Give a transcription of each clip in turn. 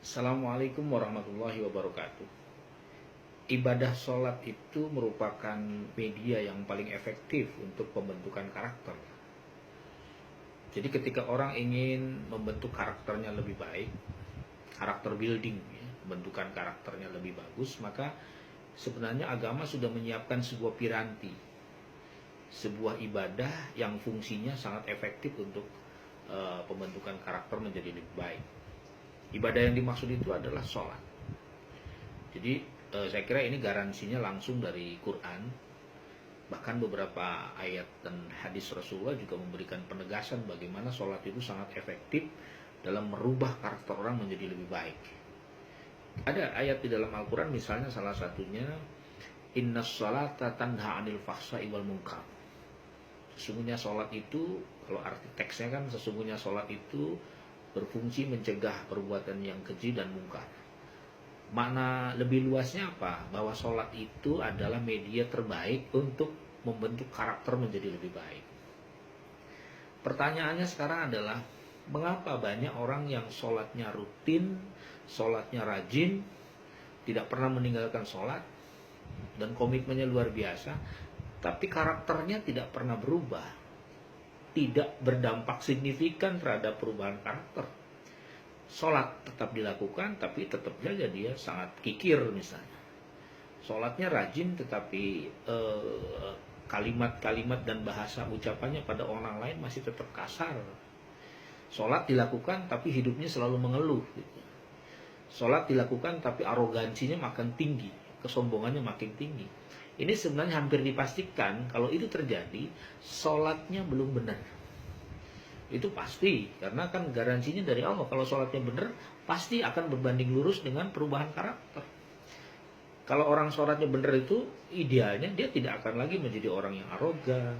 Assalamualaikum warahmatullahi wabarakatuh. Ibadah sholat itu merupakan media yang paling efektif untuk pembentukan karakter. Jadi ketika orang ingin membentuk karakternya lebih baik, karakter building, ya, pembentukan karakternya lebih bagus, maka sebenarnya agama sudah menyiapkan sebuah piranti, sebuah ibadah yang fungsinya sangat efektif untuk pembentukan karakter menjadi lebih baik. Ibadah yang dimaksud itu adalah sholat. Jadi saya kira ini garansinya langsung dari Quran. Bahkan beberapa ayat dan hadis Rasulullah juga memberikan penegasan bagaimana sholat itu sangat efektif dalam merubah karakter orang menjadi lebih baik. Ada ayat di dalam Al-Quran, misalnya salah satunya, Innas sholata tanha anil fahsya'i wal munkar. Sesungguhnya sholat itu, kalau arti teksnya kan, sesungguhnya sholat itu berfungsi mencegah perbuatan yang keji dan mungkar. Makna lebih luasnya apa? Bahwa sholat itu adalah media terbaik untuk membentuk karakter menjadi lebih baik. Pertanyaannya sekarang adalah, mengapa banyak orang yang sholatnya rutin, sholatnya rajin, tidak pernah meninggalkan sholat, dan komitmennya luar biasa, tapi karakternya tidak pernah berubah, tidak berdampak signifikan terhadap perubahan karakter. Sholat tetap dilakukan, tapi tetap saja dia sangat kikir misalnya. Sholatnya rajin, tetapi kalimat-kalimat dan bahasa ucapannya pada orang lain masih tetap kasar. Sholat dilakukan, tapi hidupnya selalu mengeluh. Gitu. Sholat dilakukan, tapi arogansinya makin tinggi, kesombongannya makin tinggi. Ini sebenarnya hampir dipastikan kalau itu terjadi, sholatnya belum benar. Itu pasti, karena kan garansinya dari Allah. Kalau sholatnya benar, pasti akan berbanding lurus dengan perubahan karakter. Kalau orang sholatnya benar itu, idealnya dia tidak akan lagi menjadi orang yang arogan.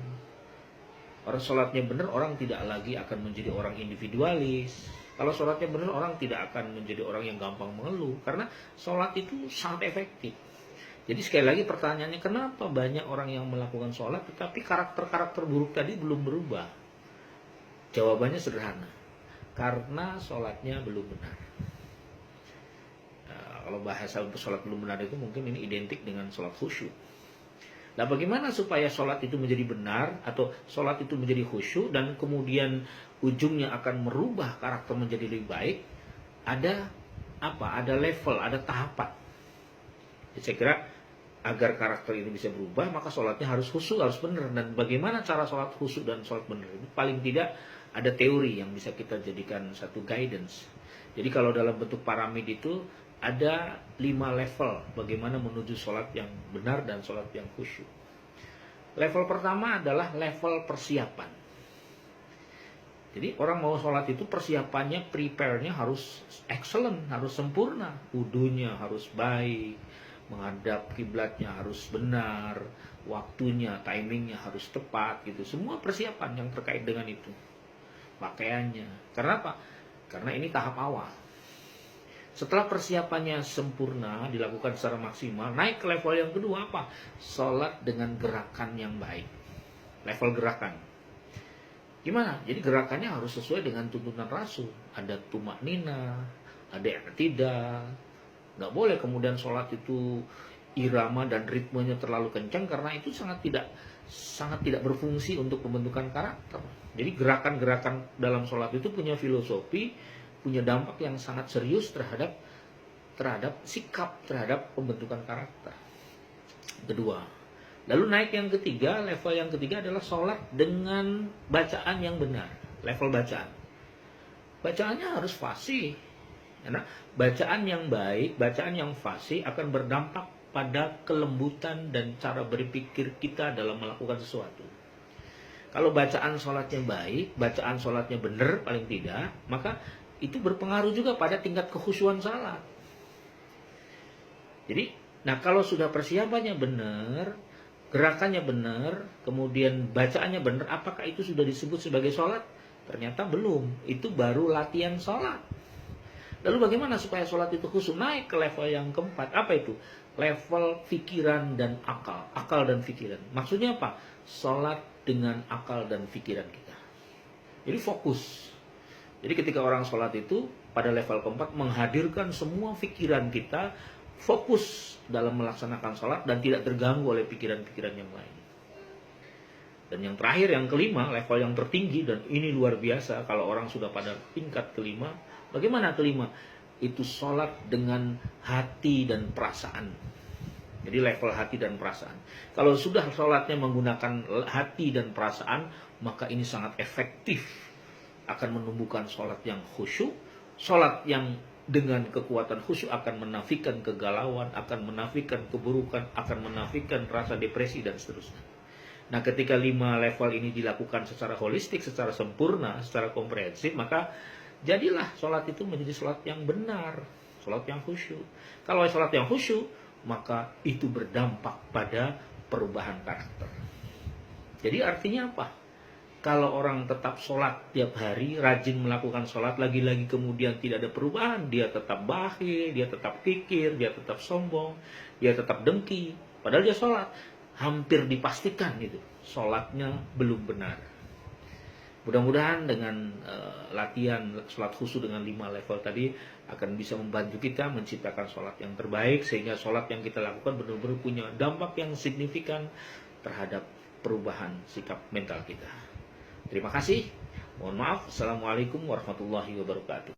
Orang sholatnya benar, orang tidak lagi akan menjadi orang individualis. Kalau sholatnya benar, orang tidak akan menjadi orang yang gampang mengeluh. Karena sholat itu sangat efektif. Jadi sekali lagi pertanyaannya, kenapa banyak orang yang melakukan sholat tetapi karakter-karakter buruk tadi belum berubah? Jawabannya sederhana, karena sholatnya belum benar. Nah, kalau bahasa untuk sholat belum benar itu mungkin ini identik dengan sholat khusyuk. Nah, bagaimana supaya sholat itu menjadi benar atau sholat itu menjadi khusyuk dan kemudian ujungnya akan merubah karakter menjadi lebih baik? Ada apa? Ada level, ada tahapan. Jadi saya kira agar karakter ini bisa berubah, maka sholatnya harus khusyuk, harus benar. Dan bagaimana cara sholat khusyuk dan sholat benar ini? Paling tidak ada teori yang bisa kita jadikan satu guidance. Jadi kalau dalam bentuk piramid itu ada 5 level bagaimana menuju sholat yang benar dan sholat yang khusyuk. Level pertama adalah level persiapan. Jadi orang mau sholat itu persiapannya, prepare-nya harus excellent, harus sempurna. Wudunya harus baik, menghadap kiblatnya harus benar, waktunya, timingnya harus tepat gitu. Semua persiapan yang terkait dengan itu. Pakaiannya. Karena apa? Karena ini tahap awal. Setelah persiapannya sempurna, dilakukan secara maksimal, naik ke level yang kedua apa? Sholat dengan gerakan yang baik. Level gerakan. Gimana? Jadi gerakannya harus sesuai dengan tuntunan Rasul. Ada tumak nina, ada i'tidal. Nggak boleh kemudian sholat itu irama dan ritmenya terlalu kencang, karena itu sangat tidak berfungsi untuk pembentukan karakter. Jadi gerakan-gerakan dalam sholat itu punya filosofi, punya dampak yang sangat serius terhadap sikap, terhadap pembentukan karakter. Kedua, lalu naik yang ketiga, level yang ketiga adalah sholat dengan bacaan yang benar. Level bacaan, bacaannya harus fasih. Karena bacaan yang baik, bacaan yang fasih akan berdampak pada kelembutan dan cara berpikir kita dalam melakukan sesuatu. Kalau bacaan sholatnya baik, bacaan sholatnya benar paling tidak, maka itu berpengaruh juga pada tingkat kekhusyuan salat. Jadi, nah kalau sudah persiapannya benar, gerakannya benar, kemudian bacaannya benar, apakah itu sudah disebut sebagai sholat? Ternyata belum, itu baru latihan sholat. Lalu bagaimana supaya sholat itu khusyuk? Naik ke level yang keempat. Apa itu? Level pikiran dan akal. Akal dan pikiran. Maksudnya apa? Sholat dengan akal dan pikiran kita. Jadi fokus. Jadi ketika orang sholat itu pada level keempat menghadirkan semua pikiran kita fokus dalam melaksanakan sholat dan tidak terganggu oleh pikiran-pikiran yang lain. Dan yang terakhir, yang kelima, level yang tertinggi, dan ini luar biasa kalau orang sudah pada tingkat kelima. Bagaimana kelima? Itu sholat dengan hati dan perasaan. Jadi level hati dan perasaan. Kalau sudah sholatnya menggunakan hati dan perasaan, maka ini sangat efektif. Akan menumbuhkan sholat yang khusyuk. Sholat yang dengan kekuatan khusyuk akan menafikan kegalauan, akan menafikan keburukan, akan menafikan rasa depresi, dan seterusnya. Nah, ketika 5 level ini dilakukan secara holistik, secara sempurna, secara komprehensif, maka jadilah sholat itu menjadi sholat yang benar, sholat yang khusyuk. Kalau sholat yang khusyuk, maka itu berdampak pada perubahan karakter. Jadi artinya apa? Kalau orang tetap sholat tiap hari, rajin melakukan sholat, lagi-lagi kemudian tidak ada perubahan, dia tetap bakhil, dia tetap kikir, dia tetap sombong, dia tetap dengki, padahal dia sholat. Hampir dipastikan itu sholatnya belum benar. Mudah-mudahan dengan latihan sholat khusyuk dengan 5 level tadi akan bisa membantu kita menciptakan sholat yang terbaik, sehingga sholat yang kita lakukan benar-benar punya dampak yang signifikan terhadap perubahan sikap mental kita. Terima kasih. Mohon maaf. Assalamualaikum warahmatullahi wabarakatuh.